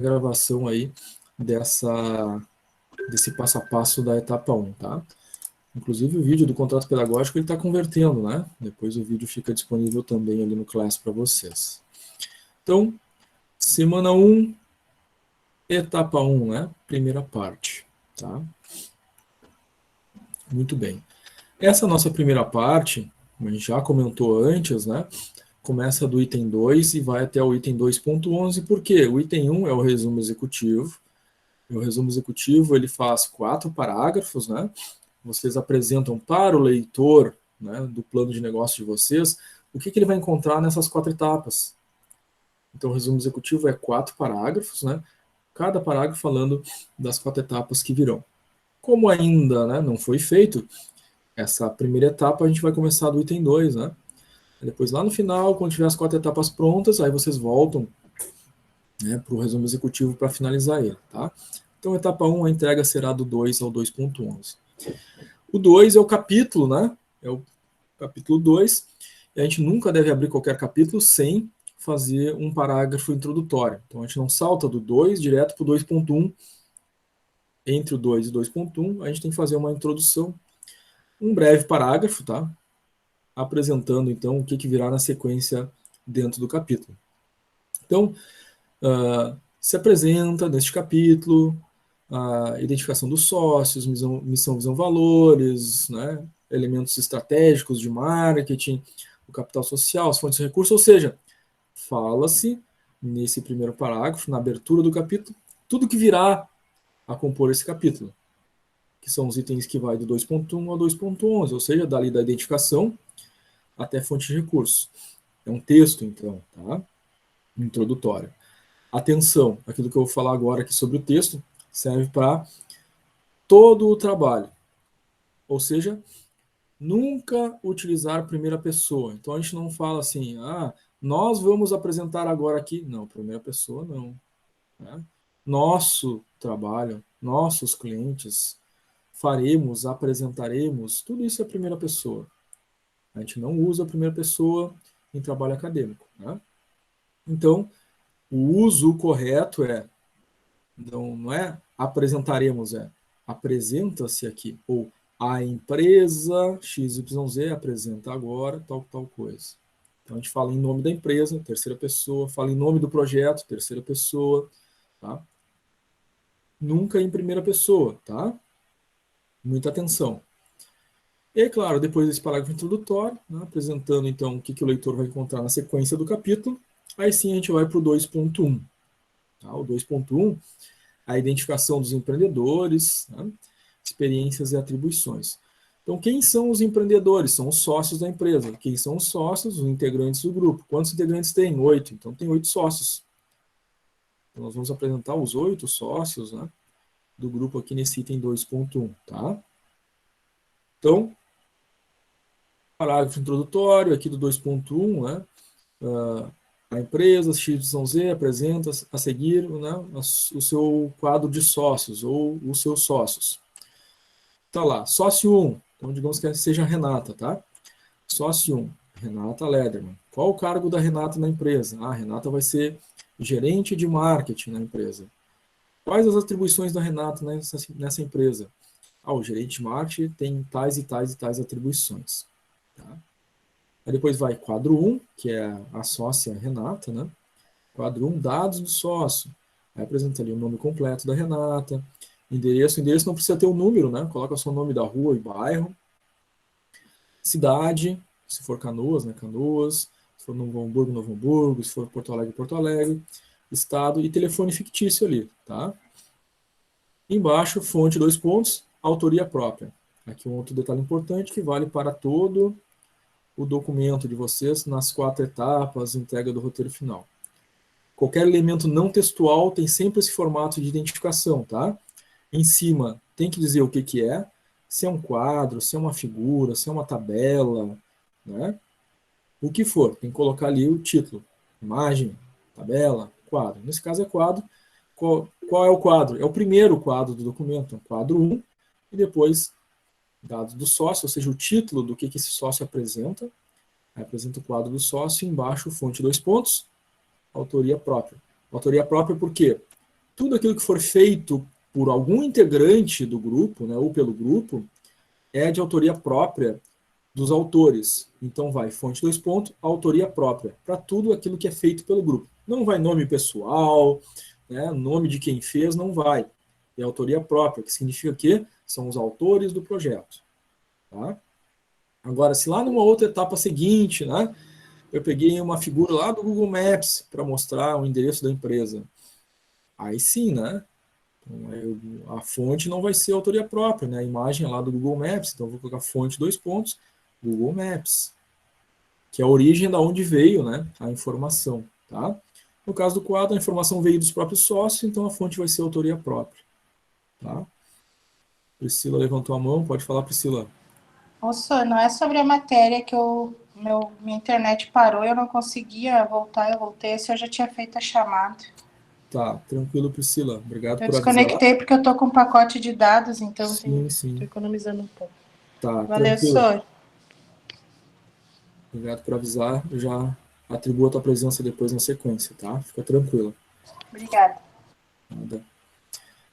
gravação aí desse passo a passo da etapa 1, tá? Inclusive o vídeo do contrato pedagógico ele está convertendo, né? Depois o vídeo fica disponível também ali no Class para vocês. Então, semana 1, etapa 1, né? Primeira parte, tá? Muito bem. Essa nossa primeira parte, como a gente já comentou antes, né? Começa do item 2 e vai até o item 2.11, por quê? O item 1 é o resumo executivo. E o resumo executivo ele faz 4 parágrafos, né? Vocês apresentam para o leitor, né, do plano de negócio de vocês, o que ele vai encontrar nessas 4 etapas. Então, o resumo executivo é 4 parágrafos, né? Cada parágrafo falando das 4 etapas que virão. Como ainda, né, não foi feito essa primeira etapa, a gente vai começar do item 2, né? Depois, lá no final, quando tiver as 4 etapas prontas, aí vocês voltam, né, para o resumo executivo para finalizar ele, tá? Então, etapa 1, a entrega será do 2 ao 2.11. O 2 é o capítulo, né? É o capítulo 2. E a gente nunca deve abrir qualquer capítulo sem fazer um parágrafo introdutório. Então, a gente não salta do 2 direto para o 2.1. Entre o 2 e o 2.1, a gente tem que fazer uma introdução, um breve parágrafo, tá? Apresentando, então, o que virá na sequência dentro do capítulo. Então, se apresenta neste capítulo a identificação dos sócios, missão, visão, valores, né, elementos estratégicos de marketing, o capital social, as fontes de recursos, ou seja, fala-se nesse primeiro parágrafo, na abertura do capítulo, tudo que virá a compor esse capítulo, que são os itens que vai do 2.1 ao 2.11, ou seja, dali da identificação até fonte de recursos. É um texto, então, tá? Introdutório. Atenção, aquilo que eu vou falar agora aqui sobre o texto serve para todo o trabalho. Ou seja, nunca utilizar primeira pessoa. Então a gente não fala assim, nós vamos apresentar agora aqui. Não, primeira pessoa não. Né? Nosso trabalho, nossos clientes, faremos, apresentaremos, tudo isso é primeira pessoa. A gente não usa a primeira pessoa em trabalho acadêmico. Né? Então, o uso correto não é apresentaremos, apresenta-se aqui, ou a empresa XYZ apresenta agora tal coisa. Então a gente fala em nome da empresa, terceira pessoa, fala em nome do projeto, terceira pessoa, tá? Nunca em primeira pessoa, tá? Muita atenção. E, claro, depois desse parágrafo introdutório, né, apresentando então o que o leitor vai encontrar na sequência do capítulo, aí sim a gente vai para o 2.1. Tá? O 2.1, a identificação dos empreendedores, né, experiências e atribuições. Então, quem são os empreendedores? São os sócios da empresa. Quem são os sócios? Os integrantes do grupo. Quantos integrantes tem? 8. Então, tem 8 sócios. Então, nós vamos apresentar os 8 sócios, né, do grupo aqui nesse item 2.1. Tá? Então, parágrafo introdutório aqui do 2.1, né, a empresa XYZ apresenta a seguir, né, o seu quadro de sócios ou os seus sócios. Tá lá, sócio 1, então digamos que seja a Renata, tá? Sócio 1, Renata Lederman. Qual o cargo da Renata na empresa? A Renata vai ser gerente de marketing na empresa. Quais as atribuições da Renata nessa empresa? O gerente de marketing tem tais e tais e tais atribuições. Tá? Aí depois vai quadro 1, que é a sócia Renata, né? Quadro 1, dados do sócio. Aí apresenta ali o nome completo da Renata, endereço não precisa ter o número, né? Coloca só o nome da rua e bairro. Cidade, se for Canoas, né? Canoas. Se for Novo Hamburgo, Novo Hamburgo. Se for Porto Alegre, Porto Alegre. Estado e telefone fictício ali, tá? Embaixo, fonte, 2 pontos, autoria própria. Aqui um outro detalhe importante que vale para todo o documento de vocês nas 4 etapas, entrega do roteiro final. Qualquer elemento não textual tem sempre esse formato de identificação, tá? Em cima tem que dizer o que é, se é um quadro, se é uma figura, se é uma tabela, né? O que for, tem que colocar ali o título, imagem, tabela, quadro. Nesse caso é quadro. Qual é o quadro? É o primeiro quadro do documento, quadro 1, e depois dados do sócio, ou seja, o título do que esse sócio apresenta. Aí apresenta o quadro do sócio, embaixo fonte 2 pontos, autoria própria. Autoria própria por quê? tudo aquilo que for feito por algum integrante do grupo, né, ou pelo grupo, é de autoria própria dos autores. Então vai fonte dois pontos, autoria própria, para tudo aquilo que é feito pelo grupo. Não vai nome pessoal, né, nome de quem fez, não vai. É autoria própria, que significa que são os autores do projeto. Tá? Agora, se lá numa outra etapa seguinte, né, eu peguei uma figura lá do Google Maps para mostrar o endereço da empresa, aí sim, né? Então, a fonte não vai ser autoria própria, né? A imagem é lá do Google Maps, então eu vou colocar fonte dois pontos, Google Maps, que é a origem da onde veio, né, a informação, tá? No caso do quadro, a informação veio dos próprios sócios, então a fonte vai ser autoria própria, tá? Priscila levantou a mão, pode falar, Priscila. Moço, não é sobre a matéria que minha internet parou e eu não conseguia voltar, eu voltei, se eu já tinha feito a chamada. Tá, tranquilo, Priscila. Obrigado Eu por avisar. desconectei porque eu tô com um pacote de dados, então Sim, tô sim. economizando um pouco. Tá, Valeu, tranquilo. senhor. Obrigado por avisar. Eu já atribuo a tua presença depois na sequência, tá? Fica tranquila. Obrigada. Nada.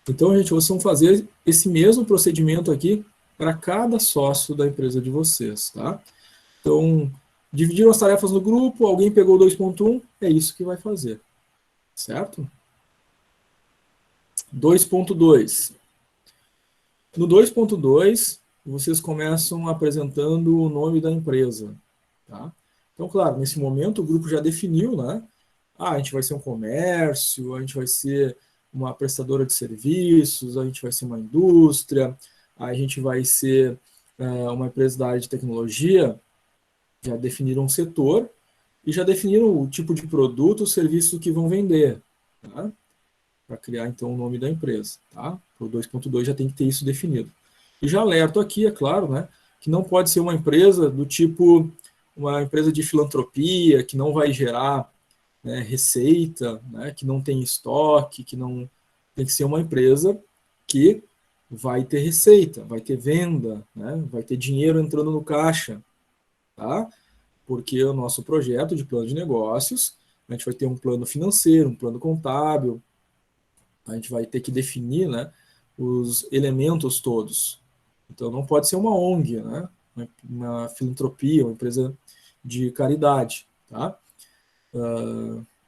Então, gente, vocês vão fazer esse mesmo procedimento aqui para cada sócio da empresa de vocês, tá? Então, dividiram as tarefas no grupo, alguém pegou o 2.1, é isso que vai fazer, certo? 2.2. No 2.2, vocês começam apresentando o nome da empresa, tá? Então, claro, nesse momento o grupo já definiu, né? Ah, a gente vai ser um comércio, a gente vai ser uma prestadora de serviços, a gente vai ser uma indústria, a gente vai ser uma empresa da área de tecnologia. Já definiram um setor e já definiram o tipo de produto ou serviço que vão vender, tá? Para criar, então, o nome da empresa, tá? O 2.2 já tem que ter isso definido. E já alerto aqui, é claro, né, que não pode ser uma empresa do tipo uma empresa de filantropia, que não vai gerar, né, receita, né, que não tem estoque, que não tem que ser uma empresa que vai ter receita, vai ter venda, né, vai ter dinheiro entrando no caixa, tá? Porque o nosso projeto de plano de negócios, a gente vai ter um plano financeiro, um plano contábil, a gente vai ter que definir, né, os elementos todos. Então não pode ser uma ONG, né, uma filantropia, uma empresa de caridade, tá?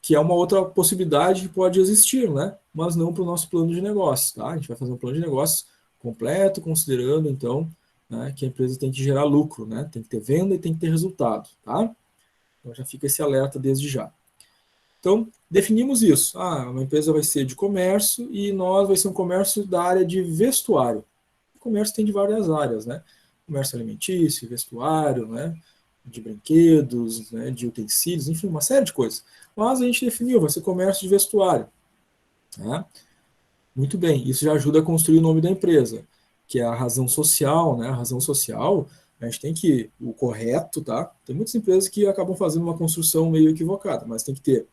Que é uma outra possibilidade que pode existir, né? Mas não para o nosso plano de negócios, tá? A gente vai fazer um plano de negócios completo, considerando, então, né, que a empresa tem que gerar lucro, né? Tem que ter venda e tem que ter resultado, tá? Então já fica esse alerta desde já. Então, definimos isso. Ah, uma empresa vai ser de comércio e nós vai ser um comércio da área de vestuário. O comércio tem de várias áreas, né? Comércio alimentício, vestuário, né? De brinquedos, né? De utensílios, enfim, uma série de coisas. Mas a gente definiu, vai ser comércio de vestuário. Né? Muito bem, isso já ajuda a construir o nome da empresa, que é a razão social, né? A razão social, a gente tem que, o correto, tá? Tem muitas empresas que acabam fazendo uma construção meio equivocada, mas tem que ter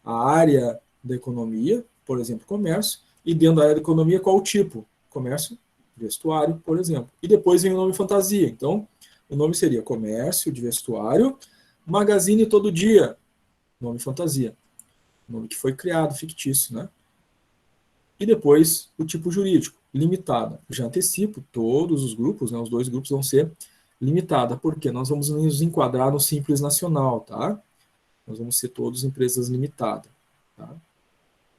a área da economia, por exemplo, comércio, e dentro da área da economia, qual o tipo? Comércio, vestuário, por exemplo. E depois vem o nome fantasia. Então, o nome seria comércio de vestuário, Magazine Todo Dia, nome fantasia. Nome que foi criado, fictício, né? E depois o tipo jurídico, limitada. Já antecipo, todos os grupos, né, os dois grupos vão ser limitada, porque nós vamos nos enquadrar no Simples Nacional, tá? Nós vamos ser todos empresas limitadas, tá?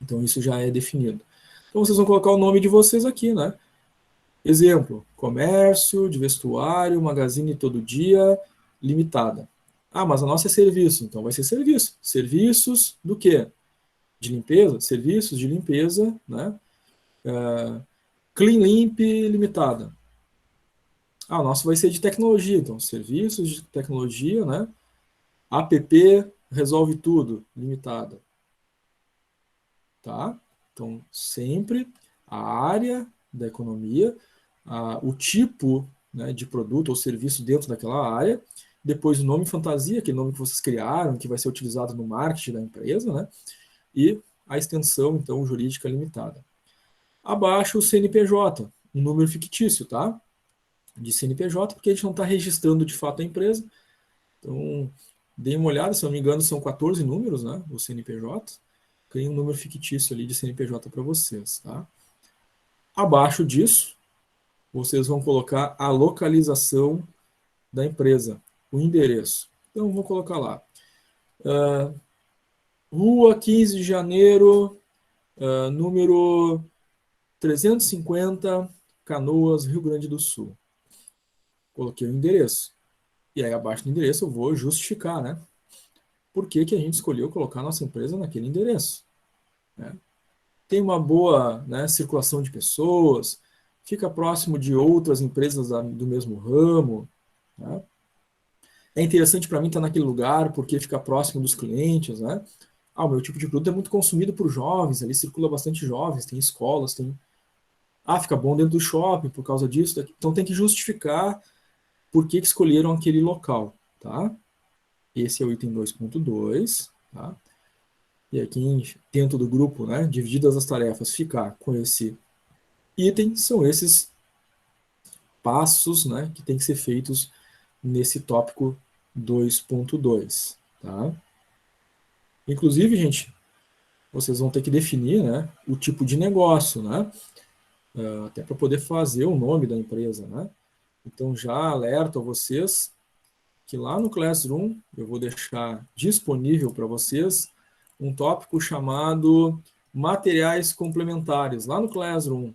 Então isso já é definido. Então vocês vão colocar o nome de vocês aqui, né? Exemplo, comércio, de vestuário, Magazine Todo Dia, limitada. Ah, mas a nossa é serviço, então vai ser serviço. Serviços do quê? De limpeza? Serviços de limpeza, né? Clean Limp limitada. Ah, o nosso vai ser de tecnologia, então serviços de tecnologia, né? App resolve tudo, limitada. Tá? Então, sempre a área da economia, o tipo, né, de produto ou serviço dentro daquela área, depois o nome fantasia, aquele nome que vocês criaram, que vai ser utilizado no marketing da empresa, né, e a extensão, então, jurídica limitada. Abaixo o CNPJ, um número fictício, tá? De CNPJ, porque a gente não está registrando de fato a empresa. Então, dê uma olhada, se não me engano, são 14 números, né, o CNPJ. Crie um número fictício ali de CNPJ para vocês, tá? Abaixo disso, vocês vão colocar a localização da empresa, o endereço. Então, vou colocar lá. Rua 15 de Janeiro, número 350, Canoas, Rio Grande do Sul. Coloquei o endereço. E aí, abaixo do endereço, eu vou justificar, né? Por que que a gente escolheu colocar a nossa empresa naquele endereço, né? Tem uma boa, né, circulação de pessoas, fica próximo de outras empresas do mesmo ramo, né? É interessante para mim estar naquele lugar porque fica próximo dos clientes, né? O meu tipo de produto é muito consumido por jovens, ali circula bastante jovens, tem escolas, tem... fica bom dentro do shopping por causa disso. Então tem que justificar por que escolheram aquele local, tá? Esse é o item 2.2, tá? E aqui dentro do grupo, né, divididas as tarefas, ficar com esse item, são esses passos, né, que tem que ser feitos nesse tópico 2.2, tá? Inclusive, gente, vocês vão ter que definir, né, o tipo de negócio, né, até para poder fazer o nome da empresa, né? Então já alerto a vocês que lá no Classroom eu vou deixar disponível para vocês um tópico chamado materiais complementares, lá no Classroom.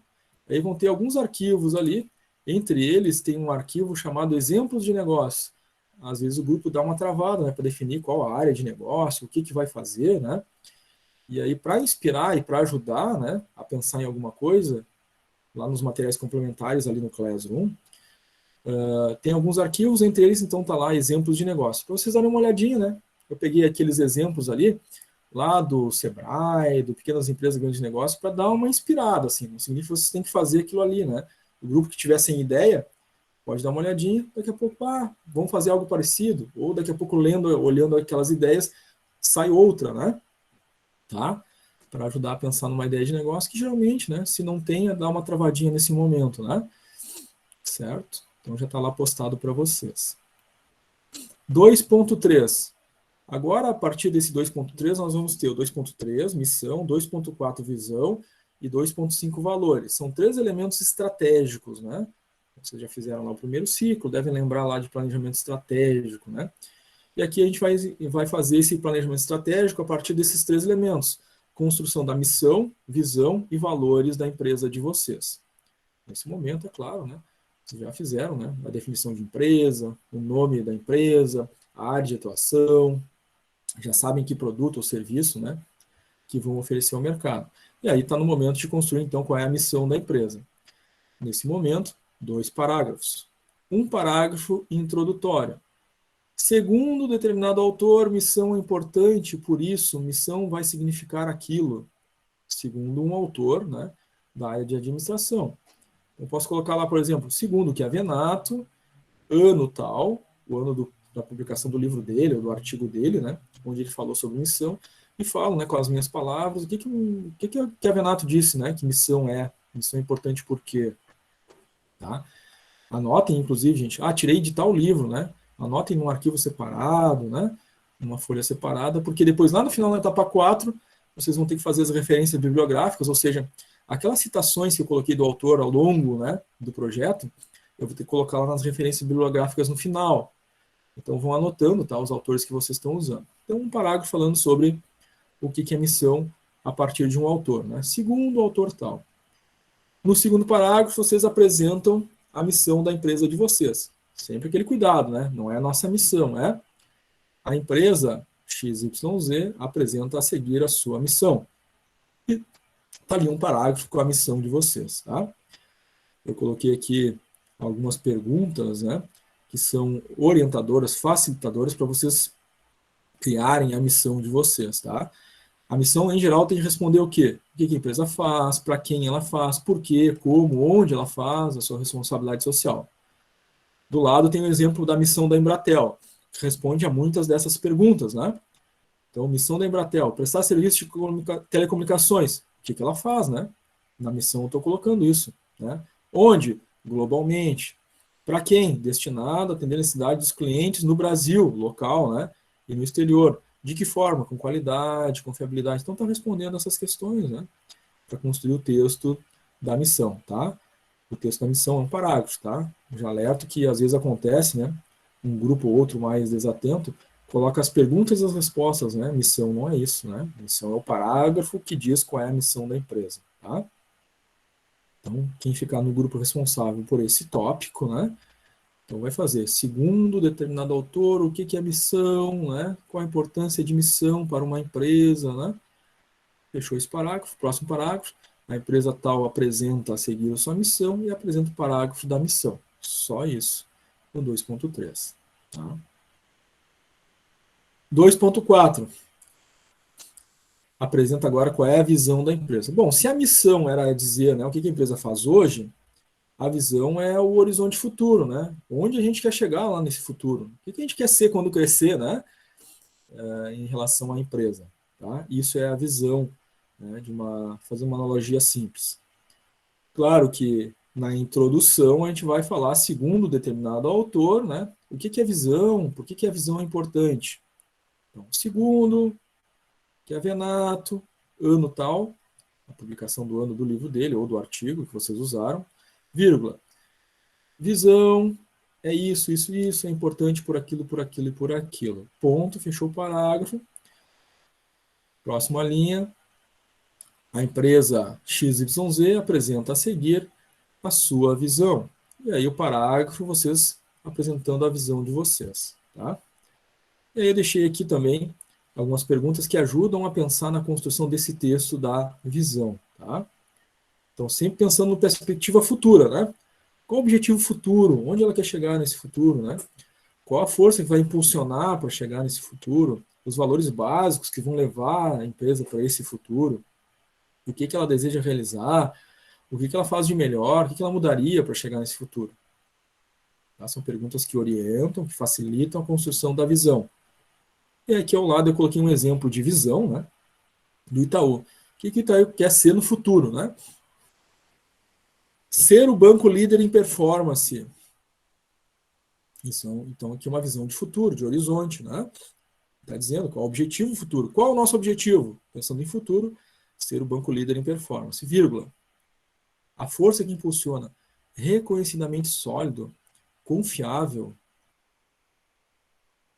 Aí vão ter alguns arquivos ali, entre eles tem um arquivo chamado exemplos de negócio. Às vezes o grupo dá uma travada, né, para definir qual a área de negócio, o que vai fazer, né? E aí, para inspirar e para ajudar, né, a pensar em alguma coisa, lá nos materiais complementares ali no Classroom, tem alguns arquivos, entre eles, então, tá lá exemplos de negócio. Para vocês darem uma olhadinha, né? Eu peguei aqueles exemplos ali, lá do Sebrae, do Pequenas Empresas Grandes Negócios, para dar uma inspirada, assim. Não significa que vocês têm que fazer aquilo ali, né? O grupo que tiver sem ideia, pode dar uma olhadinha, daqui a pouco, vamos fazer algo parecido. Ou daqui a pouco, olhando aquelas ideias, sai outra, né? Tá? Para ajudar a pensar numa ideia de negócio que geralmente, né, se não tem, dá uma travadinha nesse momento, né? Certo? Então já está lá postado para vocês. 2.3. Agora, a partir desse 2.3, nós vamos ter o 2.3, missão, 2.4, visão e 2.5, valores. São 3 elementos estratégicos, né? Vocês já fizeram lá o primeiro ciclo, devem lembrar lá de planejamento estratégico, né? E aqui a gente vai fazer esse planejamento estratégico a partir desses 3 elementos. Construção da missão, visão e valores da empresa de vocês. Nesse momento, é claro, né? Vocês já fizeram, né? A definição de empresa, o nome da empresa, a área de atuação, já sabem que produto ou serviço, né, que vão oferecer ao mercado. E aí está no momento de construir, então, qual é a missão da empresa. Nesse momento, 2 parágrafos. Um parágrafo introdutório. Segundo determinado autor, missão é importante, por isso, missão vai significar aquilo. Segundo um autor, né, da área de administração. Eu posso colocar lá, por exemplo, segundo que é Venato, ano tal, o ano da publicação do livro dele, ou do artigo dele, né, onde ele falou sobre missão, e falo, né, com as minhas palavras, o que a Venato disse, né, que missão é importante por quê. Tá? Anotem, inclusive, gente, tirei de tal livro, né, anotem num arquivo separado, né, numa folha separada, porque depois, lá no final da etapa 4, vocês vão ter que fazer as referências bibliográficas, ou seja, aquelas citações que eu coloquei do autor ao longo, né, do projeto, eu vou ter que colocar lá nas referências bibliográficas no final. Então vão anotando, tá, os autores que vocês estão usando. Então um parágrafo falando sobre o que é missão a partir de um autor, né? Segundo o autor tal. No segundo parágrafo vocês apresentam a missão da empresa de vocês. Sempre aquele cuidado, né? Não é a nossa missão, é a empresa XYZ apresenta a seguir a sua missão. E tá ali um parágrafo com a missão de vocês, tá? Eu coloquei aqui algumas perguntas, né, que são orientadoras, facilitadoras para vocês criarem a missão de vocês, tá? A missão, em geral, tem que responder o quê? O que a empresa faz, para quem ela faz, por quê, como, onde ela faz, a sua responsabilidade social. Do lado tem o exemplo da missão da Embratel, que responde a muitas dessas perguntas, né? Então, missão da Embratel, prestar serviço de telecomunicações. O que ela faz, né? Na missão eu estou colocando isso, né? Onde? Globalmente. Para quem? Destinado a atender a necessidade dos clientes no Brasil, local, né? E no exterior. De que forma? Com qualidade, confiabilidade. Então, está respondendo essas questões, né? Para construir o texto da missão, tá? O texto da missão é um parágrafo, tá? Já alerto que às vezes acontece, né? Um grupo ou outro mais desatento coloca as perguntas e as respostas, né? Missão não é isso, né? Missão é o parágrafo que diz qual é a missão da empresa, tá? Então, quem ficar no grupo responsável por esse tópico, né? Então, vai fazer, segundo determinado autor, o que é missão, né? Qual a importância de missão para uma empresa, né? Fechou esse parágrafo. Próximo parágrafo. A empresa tal apresenta a seguir a sua missão e apresenta o parágrafo da missão. Só isso. No 2.3. Tá? 2.4. Apresenta agora qual é a visão da empresa. Bom, se a missão era dizer, né, o que a empresa faz hoje, a visão é o horizonte futuro, né? Onde a gente quer chegar lá nesse futuro? O que a gente quer ser quando crescer, né? Em relação à empresa. Tá? Isso é a visão, né, fazer uma analogia simples. Claro que na introdução a gente vai falar, segundo determinado autor, né, o que é visão, por que a visão é importante. Então, segundo, que é Venato, ano tal, a publicação do ano do livro dele, ou do artigo que vocês usaram, vírgula, visão é isso, é importante por aquilo e por aquilo. Ponto, fechou o parágrafo. Próxima linha, a empresa XYZ apresenta a seguir a sua visão. E aí o parágrafo, vocês apresentando a visão de vocês. Tá? E aí eu deixei aqui também algumas perguntas que ajudam a pensar na construção desse texto da visão. Tá? Então, sempre pensando na perspectiva futura. Né? Qual o objetivo futuro? Onde ela quer chegar nesse futuro? Né? Qual a força que vai impulsionar para chegar nesse futuro? Os valores básicos que vão levar a empresa para esse futuro? O que ela deseja realizar? O que ela faz de melhor? O que ela mudaria para chegar nesse futuro? Tá? São perguntas que orientam, que facilitam a construção da visão. E aqui ao lado eu coloquei um exemplo de visão, né, do Itaú. O que o Itaú quer ser no futuro? Né? Ser o banco líder em performance. Isso, então, aqui é uma visão de futuro, de horizonte. Né? Está dizendo qual é o objetivo futuro. Qual é o nosso objetivo? Pensando em futuro, ser o banco líder em performance. Vírgula. A força que impulsiona reconhecidamente sólido, confiável,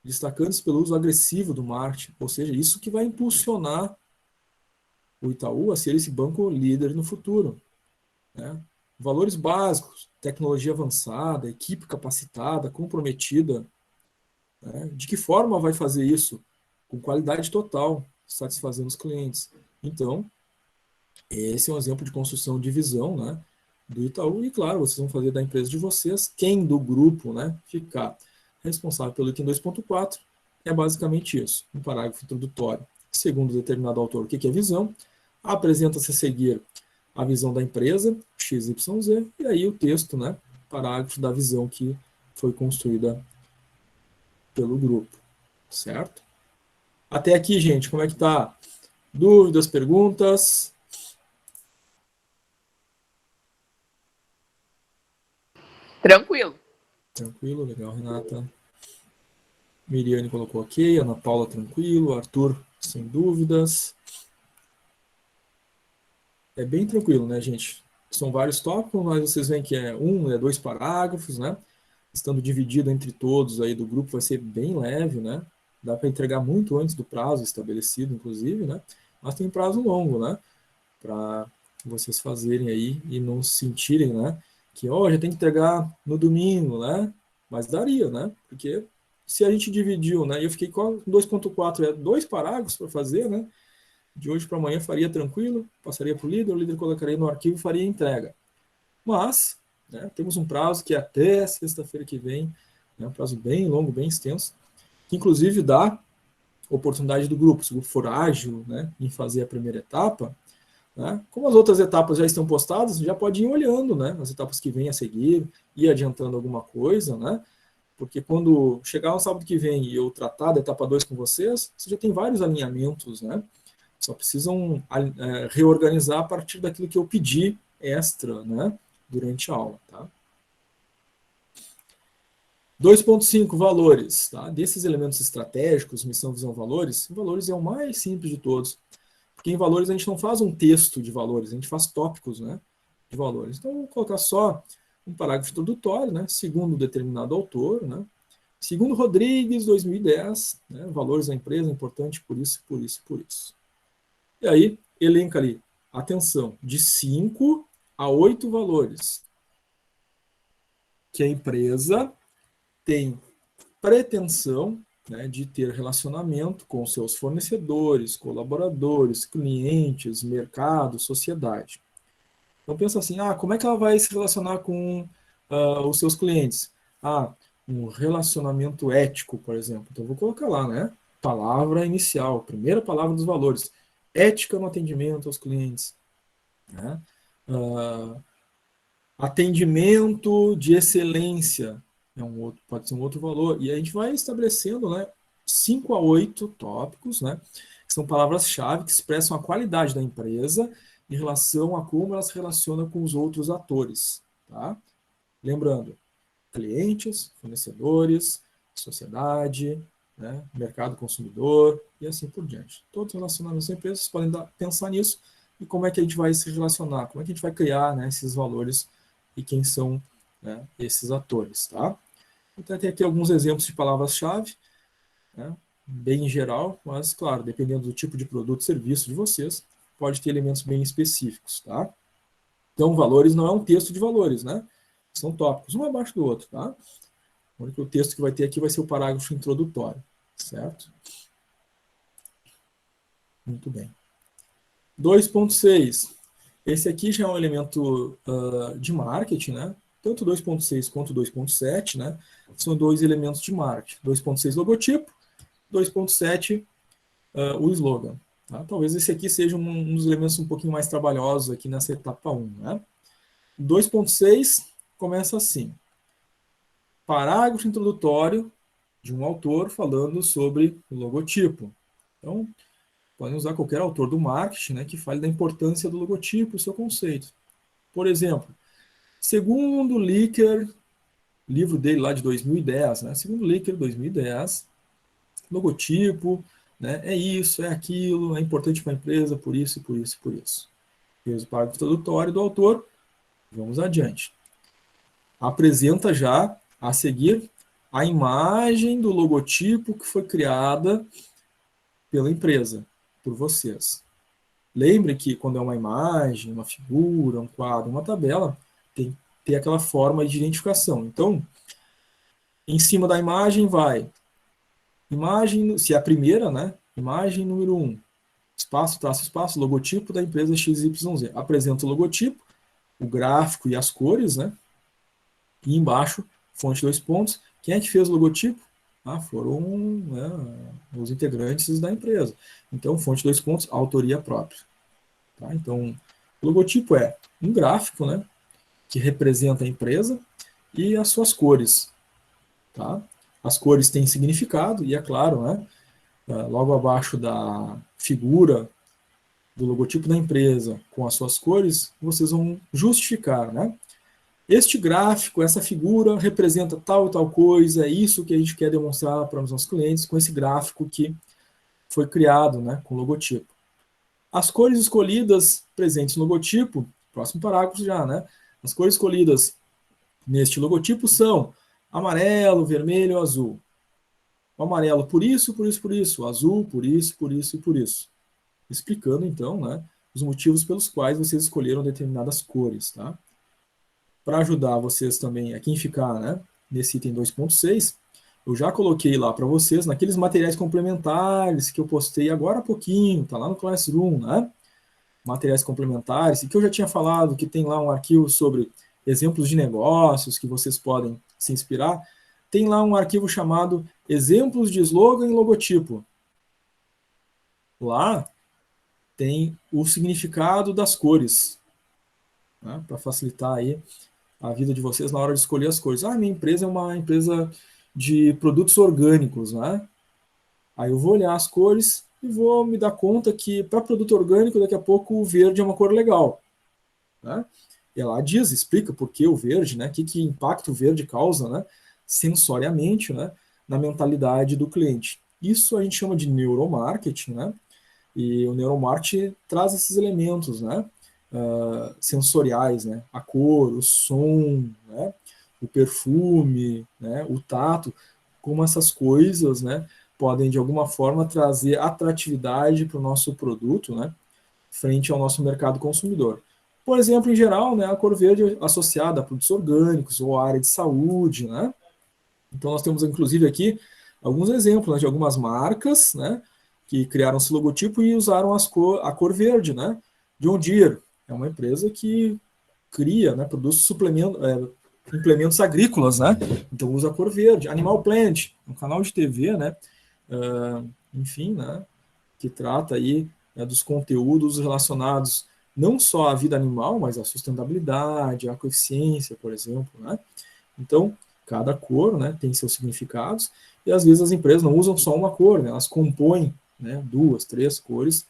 destacando-se pelo uso agressivo do marketing, ou seja, isso que vai impulsionar o Itaú a ser esse banco líder no futuro. Né? Valores básicos, tecnologia avançada, equipe capacitada, comprometida. Né? De que forma vai fazer isso? Com qualidade total, satisfazendo os clientes. Então, esse é um exemplo de construção de visão, né, do Itaú. E, claro, vocês vão fazer da empresa de vocês, quem do grupo, né, ficar responsável pelo item 2.4 é basicamente isso, um parágrafo introdutório. Segundo determinado autor, o que é visão? Apresenta-se a seguir a visão da empresa, XYZ, e aí o texto, né, parágrafo da visão que foi construída pelo grupo, certo? Até aqui, gente, como é que tá? Dúvidas, perguntas? Tranquilo. Tranquilo, legal, Renata. Miriane colocou ok, Ana Paula tranquilo, Arthur sem dúvidas. É bem tranquilo, né, gente? São vários tópicos, mas vocês veem que é 2 parágrafos, né? Estando dividido entre todos aí do grupo vai ser bem leve, né? Dá para entregar muito antes do prazo estabelecido, inclusive, né? Mas tem um prazo longo, né? Para vocês fazerem aí e não se sentirem, né? Que, já tem que entregar no domingo, né? Mas daria, né? Porque se a gente dividiu, né? E eu fiquei com 2.4, 2 parágrafos para fazer, né? De hoje para amanhã faria tranquilo, passaria para o líder colocaria no arquivo e faria a entrega. Mas, né, temos um prazo que é até sexta-feira que vem, né, um prazo bem longo, bem extenso, que inclusive dá oportunidade do grupo, se o grupo for ágil, né, em fazer a primeira etapa, né, como as outras etapas já estão postadas, já pode ir olhando, né, as etapas que vêm a seguir, ir adiantando alguma coisa, né, porque quando chegar no sábado que vem e eu tratar da etapa 2 com vocês, você já tem vários alinhamentos, né, só precisam reorganizar a partir daquilo que eu pedi extra, né, durante a aula, tá? 2.5, valores. Tá? Desses elementos estratégicos, missão, visão, valores é o mais simples de todos. Porque em valores a gente não faz um texto de valores, a gente faz tópicos, né, de valores. Então, vou colocar só um parágrafo introdutório, né, segundo determinado autor, né, segundo Rodrigues, 2010, né, valores da empresa, importante por isso, por isso, por isso. E aí, elenca ali, atenção, de 5 a 8 valores que a empresa tem pretensão, né, de ter relacionamento com seus fornecedores, colaboradores, clientes, mercado, sociedade. Então pensa assim, como é que ela vai se relacionar com os seus clientes? Um relacionamento ético, por exemplo. Então eu vou colocar lá, né? Palavra inicial, primeira palavra dos valores. Ética no atendimento aos clientes. Né? Atendimento de excelência pode ser um outro valor. E a gente vai estabelecendo, né, 5 a 8 tópicos, né, que são palavras-chave que expressam a qualidade da empresa em relação a como ela se relaciona com os outros atores. Tá? Lembrando, clientes, fornecedores, sociedade, né, mercado consumidor e assim por diante. Todos os relacionamentos da empresa, vocês podem pensar nisso e como é que a gente vai se relacionar, como é que a gente vai criar, né, esses valores e quem são, né, esses atores. Tá? Então, tem aqui alguns exemplos de palavras-chave, né, bem em geral, mas, claro, dependendo do tipo de produto e serviço de vocês, pode ter elementos bem específicos. Tá? Então, valores não é um texto de valores, né? São tópicos, um abaixo do outro. Tá? O único texto que vai ter aqui vai ser o parágrafo introdutório. Certo? Muito bem. 2.6. Esse aqui já é um elemento de marketing, né? Tanto 2.6 quanto 2.7, né? São dois elementos de marketing. 2.6 logotipo, 2.7 o slogan. Tá? Talvez esse aqui seja um dos elementos um pouquinho mais trabalhosos aqui nessa etapa 1. Né? 2.6 começa assim. Parágrafo introdutório de um autor falando sobre o logotipo. Então, podem usar qualquer autor do marketing, né, que fale da importância do logotipo e seu conceito. Por exemplo, segundo Licker, livro dele lá de 2010, né, segundo Licker, 2010, logotipo, né, é isso, é aquilo, é importante para a empresa, por isso, por isso, por isso. Fez o parágrafo introdutório do autor, vamos adiante. Apresenta já, a seguir, a imagem do logotipo que foi criada pela empresa, por vocês. Lembre que quando é uma imagem, uma figura, um quadro, uma tabela, tem que ter aquela forma de identificação. Então, em cima da imagem vai imagem, se é a primeira, né? Imagem número 1, espaço, traço, espaço, logotipo da empresa XYZ. Apresenta o logotipo, o gráfico e as cores, né? E embaixo, fonte 2 pontos. Quem é que fez o logotipo? Foram, né, os integrantes da empresa. Então, fonte 2 pontos, autoria própria. Tá? Então, o logotipo é um gráfico, né, que representa a empresa e as suas cores. Tá? As cores têm significado e, é claro, né, logo abaixo da figura do logotipo da empresa com as suas cores, vocês vão justificar, né? Este gráfico, essa figura representa tal e tal coisa, é isso que a gente quer demonstrar para os nossos clientes com esse gráfico que foi criado, né, com o logotipo. As cores escolhidas presentes no logotipo, próximo parágrafo já, né? As cores escolhidas neste logotipo são amarelo, vermelho e azul. O amarelo por isso, por isso, por isso. O azul por isso, por isso e por isso. Explicando, então, né, os motivos pelos quais vocês escolheram determinadas cores, tá? Para ajudar vocês também a quem ficar, né, nesse item 2.6, eu já coloquei lá para vocês, naqueles materiais complementares que eu postei agora há pouquinho, tá lá no Classroom, né? Materiais complementares, e que eu já tinha falado que tem lá um arquivo sobre exemplos de negócios que vocês podem se inspirar. Tem lá um arquivo chamado Exemplos de Slogan e Logotipo. Lá tem o significado das cores, né, para facilitar aí a vida de vocês na hora de escolher as cores. Minha empresa é uma empresa de produtos orgânicos, né? Aí eu vou olhar as cores e vou me dar conta que para produto orgânico, daqui a pouco o verde é uma cor legal, né? E ela explica por que o verde, né? Que impacto o verde causa, né, sensoriamente, né, na mentalidade do cliente. Isso a gente chama de neuromarketing, né? E o neuromarketing traz esses elementos, né, sensoriais, né, a cor, o som, né, o perfume, né, o tato, como essas coisas, né, podem de alguma forma trazer atratividade para o nosso produto, né, frente ao nosso mercado consumidor. Por exemplo, em geral, né, a cor verde associada a produtos orgânicos ou à área de saúde, né. Então nós temos inclusive aqui alguns exemplos, né, de algumas marcas, né, que criaram esse logotipo e usaram a cor verde, né. John Deere é uma empresa que cria, né, produz implementos agrícolas, né, então usa a cor verde. Animal Planet, um canal de TV, né, enfim, né, que trata aí, né, dos conteúdos relacionados não só à vida animal, mas à sustentabilidade, à eficiência, por exemplo, né. Então, cada cor, né, tem seus significados, e às vezes as empresas não usam só uma cor, né, elas compõem, né, 2, 3 cores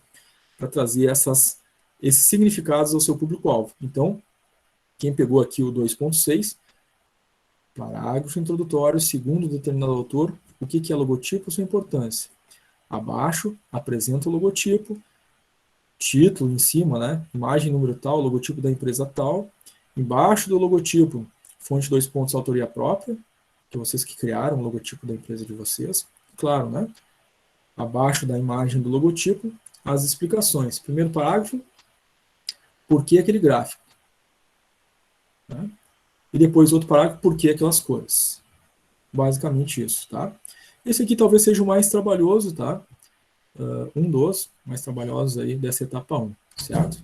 para trazer esses significados ao seu público-alvo. Então, quem pegou aqui o 2.6, parágrafo introdutório, segundo determinado autor, o que é logotipo, sua importância. Abaixo, apresenta o logotipo, título em cima, né, imagem número tal, logotipo da empresa tal, embaixo do logotipo, fonte 2 pontos, autoria própria, que vocês que criaram o logotipo da empresa de vocês, claro, né, abaixo da imagem do logotipo, as explicações. Primeiro parágrafo, por que aquele gráfico, né? E depois outro parágrafo, por que aquelas cores. Basicamente isso, tá? Esse aqui talvez seja o mais trabalhoso, tá? Um dos mais trabalhosos aí dessa etapa 1, certo?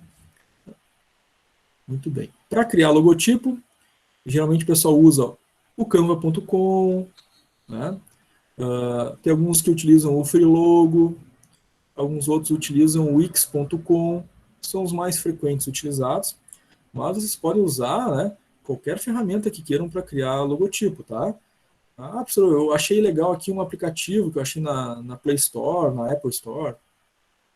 Muito bem. Para criar logotipo, geralmente o pessoal usa o canva.com, né? Tem alguns que utilizam o Freelogo, alguns outros utilizam o wix.com, são os mais frequentes utilizados, mas vocês podem usar, né, qualquer ferramenta que queiram para criar logotipo, tá? Ah, professor, eu achei legal aqui um aplicativo que eu achei na Play Store, na Apple Store.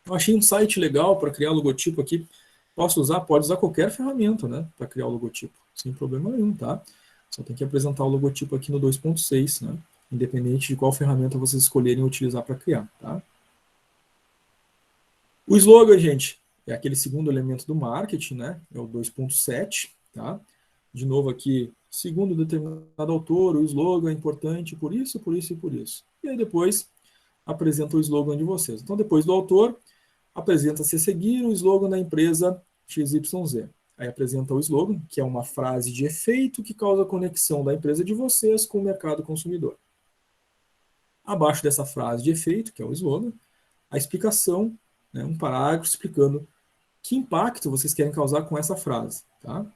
Eu achei um site legal para criar logotipo aqui. Posso usar? Pode usar qualquer ferramenta, né, para criar o logotipo, sem problema nenhum, tá? Só tem que apresentar o logotipo aqui no 2.6, né? Independente de qual ferramenta vocês escolherem utilizar para criar, tá? O slogan, gente, é aquele segundo elemento do marketing, né? É o 2.7, tá? De novo aqui, segundo determinado autor, o slogan é importante por isso, por isso e por isso. E aí depois apresenta o slogan de vocês. Então, depois do autor, apresenta-se a seguir o slogan da empresa XYZ. Aí apresenta o slogan, que é uma frase de efeito que causa a conexão da empresa de vocês com o mercado consumidor. Abaixo dessa frase de efeito, que é o slogan, a explicação, né, um parágrafo explicando que impacto vocês querem causar com essa frase. Tá?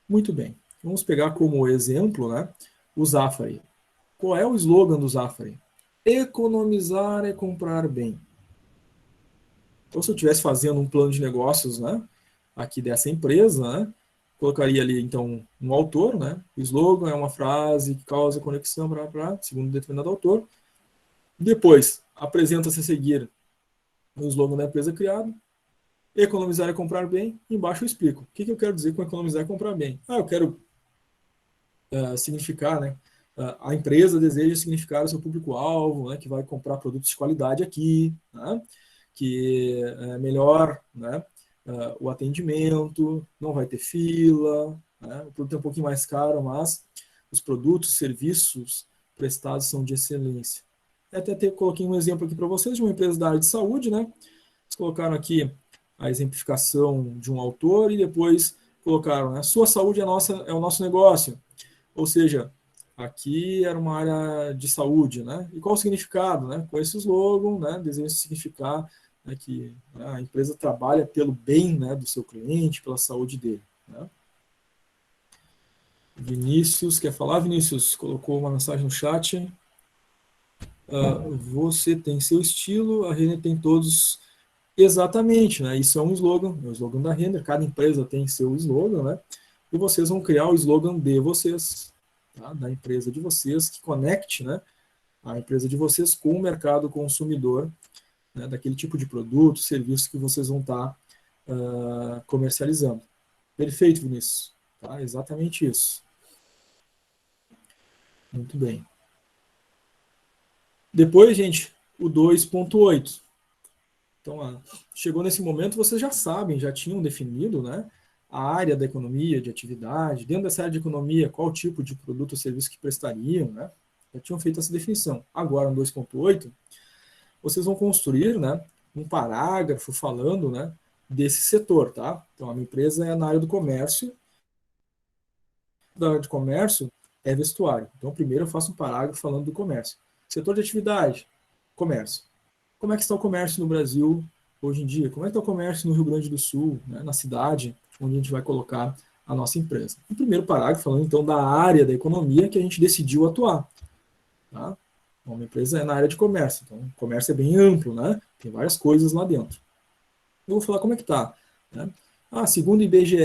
Muito bem. Vamos pegar como exemplo, né, o Zafari. Qual é o slogan do Zafari? Economizar é comprar bem. Então, se eu estivesse fazendo um plano de negócios, né, aqui dessa empresa, né, colocaria ali, então, um autor, né, o slogan é uma frase que causa conexão, segundo determinado autor. Depois, apresenta-se a seguir o slogan da empresa criado, economizar é comprar bem, embaixo eu explico. O que eu quero dizer com economizar é comprar bem? Eu quero significar, né, a empresa deseja significar o seu público-alvo, né, que vai comprar produtos de qualidade aqui, né, que é melhor, né, o atendimento, não vai ter fila, né, o produto é um pouquinho mais caro, mas os produtos, serviços prestados são de excelência. Coloquei um exemplo aqui para vocês de uma empresa da área de saúde, né? Eles colocaram aqui a exemplificação de um autor e depois colocaram, né, sua saúde é o nosso negócio. Ou seja, aqui era uma área de saúde, né? E qual o significado, né? Com esse slogan, né, desenha significar, né, que, né, a empresa trabalha pelo bem, né, do seu cliente, pela saúde dele, né? Vinícius, quer falar, Vinícius? Colocou uma mensagem no chat. Você tem seu estilo, a Renner tem todos. Exatamente, né? Isso é um slogan, é o slogan da Renner, cada empresa tem seu slogan, né? E vocês vão criar o slogan de vocês, tá? Da empresa de vocês, que conecte, né, a empresa de vocês com o mercado consumidor, né, daquele tipo de produto, serviço que vocês vão estar comercializando. Perfeito, Vinícius. Tá? Exatamente isso. Muito bem. Depois, gente, o 2.8. Então, chegou nesse momento, vocês já sabem, já tinham definido, né, a área da economia, de atividade, dentro dessa área de economia, qual tipo de produto ou serviço que prestariam, né, já tinham feito essa definição. Agora, no 2.8, vocês vão construir, né, um parágrafo falando, né, desse setor, tá? Então, a minha empresa é na área do comércio, da área de comércio é vestuário. Então, primeiro eu faço um parágrafo falando do comércio. Setor de atividade, comércio. Como é que está o comércio no Brasil hoje em dia? Como é que está o comércio no Rio Grande do Sul, né, na cidade onde a gente vai colocar a nossa empresa? O primeiro parágrafo falando, então, da área da economia que a gente decidiu atuar. Tá? Então, uma empresa é na área de comércio. Então, o comércio é bem amplo, né? Tem várias coisas lá dentro. Eu vou falar como é que está. Né? Segundo o IBGE,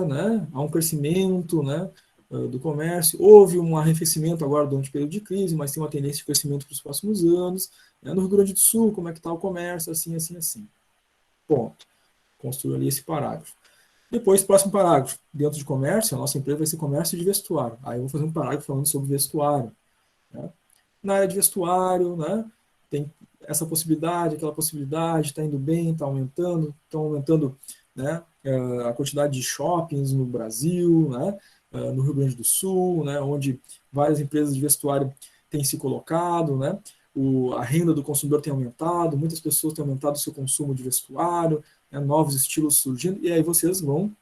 né, há um crescimento, né, do comércio. Houve um arrefecimento agora durante o período de crise, mas tem uma tendência de crescimento para os próximos anos. Né? No Rio Grande do Sul, como é que está o comércio? Assim, assim, assim. Ponto. Construiu ali esse parágrafo. Depois, próximo parágrafo. Dentro de comércio, a nossa empresa vai ser comércio de vestuário. Aí eu vou fazer um parágrafo falando sobre vestuário. Né? Na área de vestuário, né, tem essa possibilidade, aquela possibilidade, está indo bem, está aumentando, estão aumentando, né, a quantidade de shoppings no Brasil, né, no Rio Grande do Sul, né, onde várias empresas de vestuário têm se colocado, né, a renda do consumidor tem aumentado, muitas pessoas têm aumentado o seu consumo de vestuário, né, novos estilos surgindo, e aí vocês vão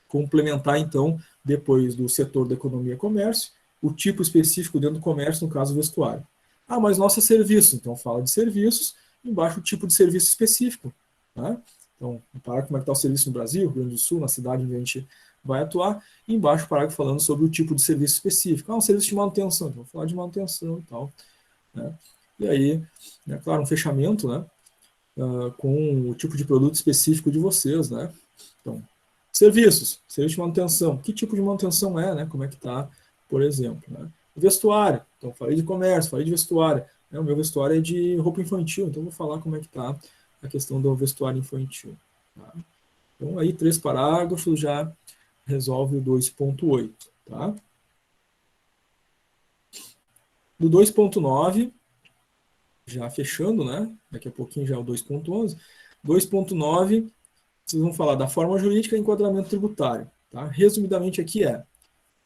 complementar, então, depois do setor da economia e comércio, o tipo específico dentro do comércio, no caso, vestuário. Mas nosso é serviço, então fala de serviços, embaixo o tipo de serviço específico. Né? Então, um parágrafo como é que está o serviço no Brasil, Rio Grande do Sul, na cidade onde a gente vai atuar, e embaixo o parágrafo falando sobre o tipo de serviço específico. Um serviço de manutenção, então vou falar de manutenção e tal. Né? E aí, né, claro, um fechamento, né, com o tipo de produto específico de vocês, né? Então, serviços, serviço de manutenção. Que tipo de manutenção é, né? Como é que está, por exemplo, né? Vestuário. Então, falei de comércio, falei de vestuário. O meu vestuário é de roupa infantil, então vou falar como é que está a questão do vestuário infantil. Tá? Então, aí 3 parágrafos já resolve o 2.8, tá? Do 2.9, já fechando, né? Daqui a pouquinho já é o 2.11. 2.9, vocês vão falar da forma jurídica e enquadramento tributário. Tá? Resumidamente aqui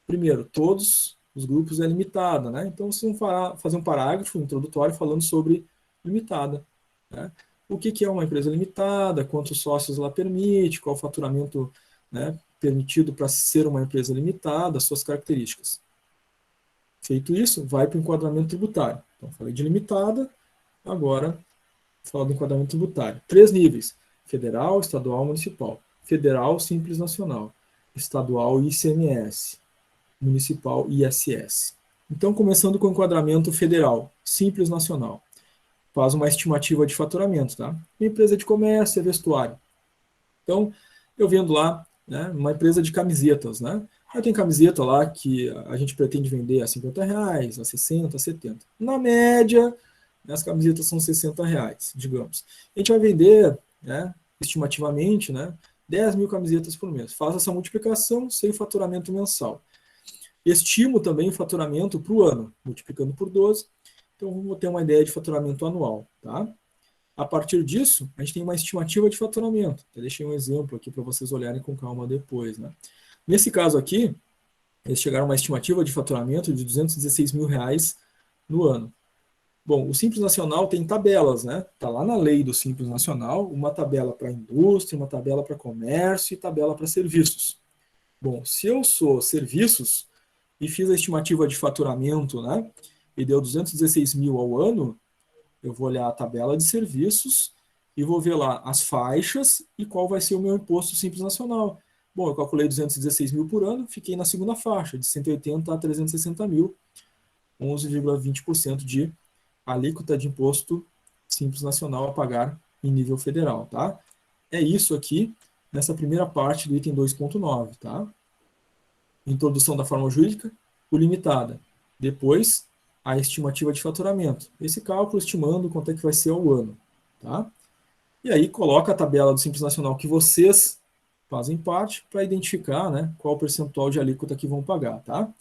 primeiro, todos os grupos é limitada, né? Então vocês vão fazer um parágrafo introdutório falando sobre limitada. Né? O que é uma empresa limitada, quantos sócios ela permite, qual o faturamento, né, permitido para ser uma empresa limitada, suas características. Feito isso, vai para o enquadramento tributário. Então falei de limitada, agora vou falar do enquadramento tributário. 3 níveis: federal, estadual, municipal. Federal, Simples Nacional. Estadual, ICMS. Municipal, ISS. Então, começando com o enquadramento federal, Simples Nacional. Faz uma estimativa de faturamento, tá? Uma empresa de comércio é vestuário. Então, eu vendo lá, né, uma empresa de camisetas, né? Aí tem camiseta lá que a gente pretende vender a R$50, a 60, a 70. Na média, as camisetas são R$60, digamos. A gente vai vender, né, estimativamente, né, 10 mil camisetas por mês. Faz essa multiplicação sem o faturamento mensal. Estimo também o faturamento para o ano, multiplicando por 12. Então, vamos ter uma ideia de faturamento anual. Tá? A partir disso, a gente tem uma estimativa de faturamento. Eu deixei um exemplo aqui para vocês olharem com calma depois. Né? Nesse caso aqui, eles chegaram a uma estimativa de faturamento de R$216 mil no ano. Bom, o Simples Nacional tem tabelas, né? Está lá na lei do Simples Nacional, uma tabela para indústria, uma tabela para comércio e tabela para serviços. Bom, se eu sou serviços e fiz a estimativa de faturamento, né, e deu 216 mil ao ano, eu vou olhar a tabela de serviços e vou ver lá as faixas e qual vai ser o meu imposto Simples Nacional. Bom, eu calculei 216 mil por ano, fiquei na segunda faixa, de 180 a 360 mil, 11,20% de alíquota de imposto Simples Nacional a pagar em nível federal, tá? É isso aqui nessa primeira parte do item 2.9, tá? Introdução da forma jurídica, o limitada. Depois, a estimativa de faturamento. Esse cálculo estimando quanto é que vai ser ao ano, tá? E aí coloca a tabela do Simples Nacional que vocês fazem parte para identificar, né, qual o percentual de alíquota que vão pagar, tá?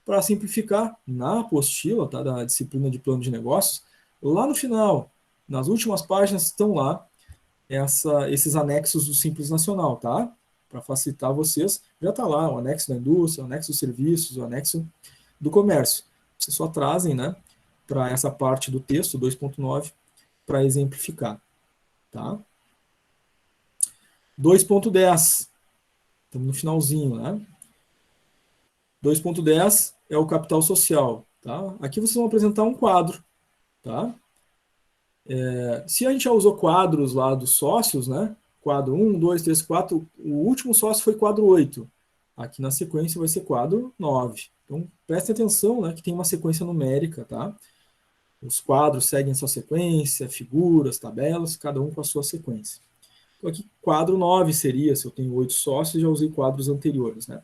para simplificar, na apostila, tá, da disciplina de plano de negócios, lá no final, nas últimas páginas, estão lá esses anexos do Simples Nacional, tá? Para facilitar vocês, já está lá o anexo da indústria, o anexo dos serviços, o anexo do comércio. Vocês só trazem, né, para essa parte do texto, 2.9, para exemplificar, tá? 2.10, estamos no finalzinho, né? 2.10 é o capital social, tá? Aqui vocês vão apresentar um quadro, tá? Se a gente já usou quadros lá dos sócios, né? Quadro 1, 2, 3, 4, o último sócio foi quadro 8. Aqui na sequência vai ser quadro 9. Então, prestem atenção, né, que tem uma sequência numérica, tá? Os quadros seguem sua sequência, figuras, tabelas, cada um com a sua sequência. Então, aqui, quadro 9 seria, se eu tenho 8 sócios, já usei quadros anteriores, né?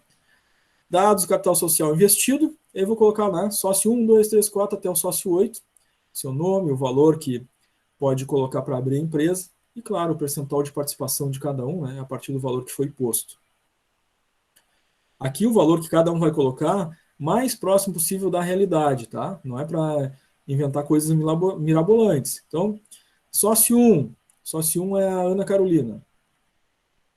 Dados do capital social investido, eu vou colocar, né, sócio 1, 2, 3, 4 até o sócio 8, seu nome, o valor que pode colocar para abrir a empresa, e claro, o percentual de participação de cada um, né, a partir do valor que foi posto. Aqui o valor que cada um vai colocar, mais próximo possível da realidade, tá? Não é para inventar coisas mirabolantes. Então, sócio 1 é a Ana Carolina.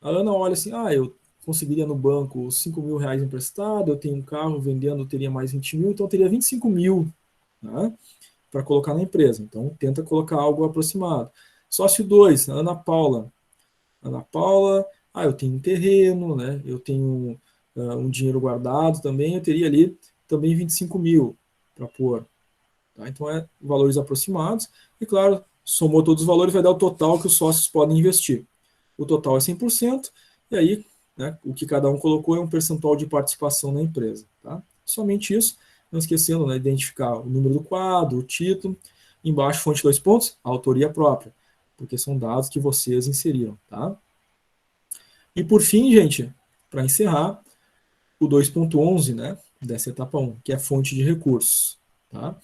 A Ana olha assim, eu conseguiria no banco 5 mil reais emprestado, eu tenho um carro vendendo, teria mais 20 mil, então eu teria 25 mil, né, para colocar na empresa. Então, tenta colocar algo aproximado. Sócio 2, Ana Paula. Ana Paula, eu tenho um terreno, né, eu tenho um dinheiro guardado também, eu teria ali também 25 mil para pôr. Tá? Então, valores aproximados. E, claro, somou todos os valores, vai dar o total que os sócios podem investir. O total é 100%, e aí, né, o que cada um colocou é um percentual de participação na empresa. Tá? Somente isso, não esquecendo, né, identificar o número do quadro, o título, embaixo, fonte 2 pontos, a autoria própria, porque são dados que vocês inseriram. Tá? E por fim, gente, para encerrar, o 2.11, né, dessa etapa 1, que é fonte de recursos. Tá?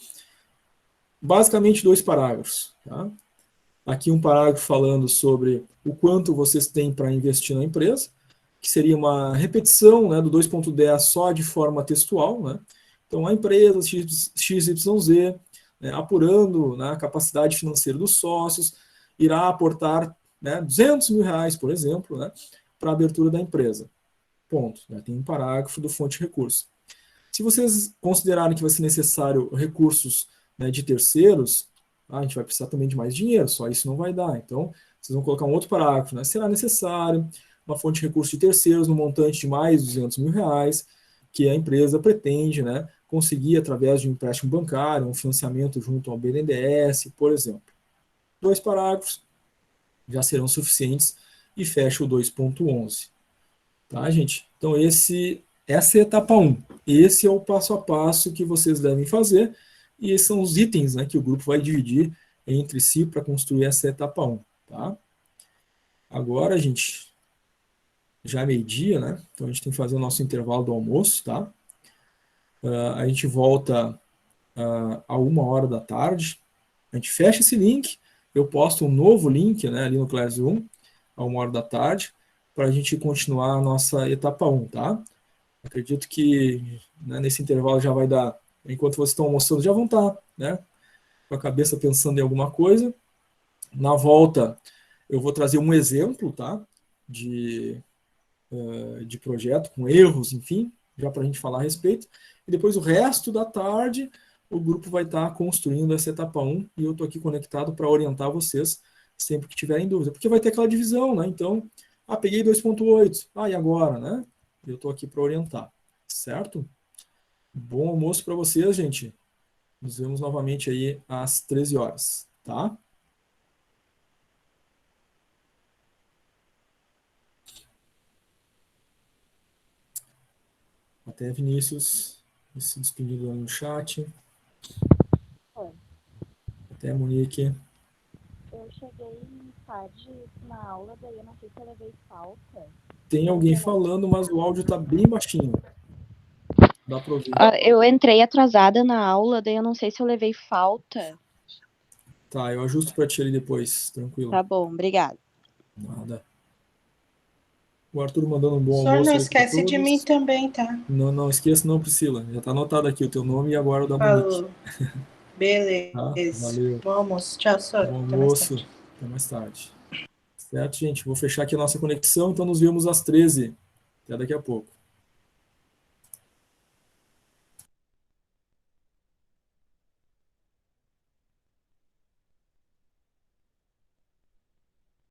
Basicamente, 2 parágrafos. Tá? Aqui um parágrafo falando sobre o quanto vocês têm para investir na empresa, que seria uma repetição, né, do 2.10 só de forma textual. Né? Então, a empresa XYZ, né, apurando, né, a capacidade financeira dos sócios, irá aportar, né, 200 mil reais, por exemplo, né, para a abertura da empresa. Ponto. Né? Tem um parágrafo do fonte de recursos. Se vocês considerarem que vai ser necessário recursos, né, de terceiros, a gente vai precisar também de mais dinheiro, só isso não vai dar. Então, vocês vão colocar um outro parágrafo, né? Será necessário uma fonte de recursos de terceiros no montante de mais 200 mil reais, que a empresa pretende, né, conseguir através de um empréstimo bancário, um financiamento junto ao BNDES, por exemplo. 2 parágrafos já serão suficientes e fecha o 2.11. Tá, gente? Então, essa é a etapa 1. Esse é o passo a passo que vocês devem fazer, e esses são os itens, né, que o grupo vai dividir entre si para construir essa etapa 1. Tá? Agora, gente, já é meio-dia, né? Então a gente tem que fazer o nosso intervalo do almoço, tá? A gente volta a 1h da tarde. A gente fecha esse link, eu posto um novo link, né, ali no Classroom, a 1h da tarde, para a gente continuar a nossa etapa 1, tá? Acredito que, né, nesse intervalo já vai dar, enquanto vocês estão almoçando, já vão estar, né, com a cabeça pensando em alguma coisa. Na volta, eu vou trazer um exemplo, tá, de projeto, com erros, enfim, já para a gente falar a respeito. E depois o resto da tarde, o grupo vai estar construindo essa etapa 1, e eu estou aqui conectado para orientar vocês sempre que tiverem dúvida, porque vai ter aquela divisão, né? Então, peguei 2.8, e agora, né? Eu estou aqui para orientar, certo? Bom almoço para vocês, gente. Nos vemos novamente aí às 13 horas, tá? Até, Vinícius, se despedindo no chat. Até, Monique. Eu cheguei tarde na aula, daí eu não sei se eu levei falta. Tem alguém falando, mas o áudio está bem baixinho. Dá para ouvir. Eu entrei atrasada na aula, daí eu não sei se eu levei falta. Tá, eu ajusto para ti ali depois, tranquilo. Tá bom, obrigada. Nada. O Arthur mandando um O bom senhor almoço não aí pra esquece de todos. mim também, tá? Não, não esqueça não, Priscila. Já está anotado aqui o teu nome e agora o da Monique. Falou. Beleza. Tá? Valeu. Bom almoço. Tchau, senhor. Bom Até mais almoço. tarde. Até mais tarde. Certo, gente? Vou fechar aqui a nossa conexão, então nos vemos às 13. Até daqui a pouco.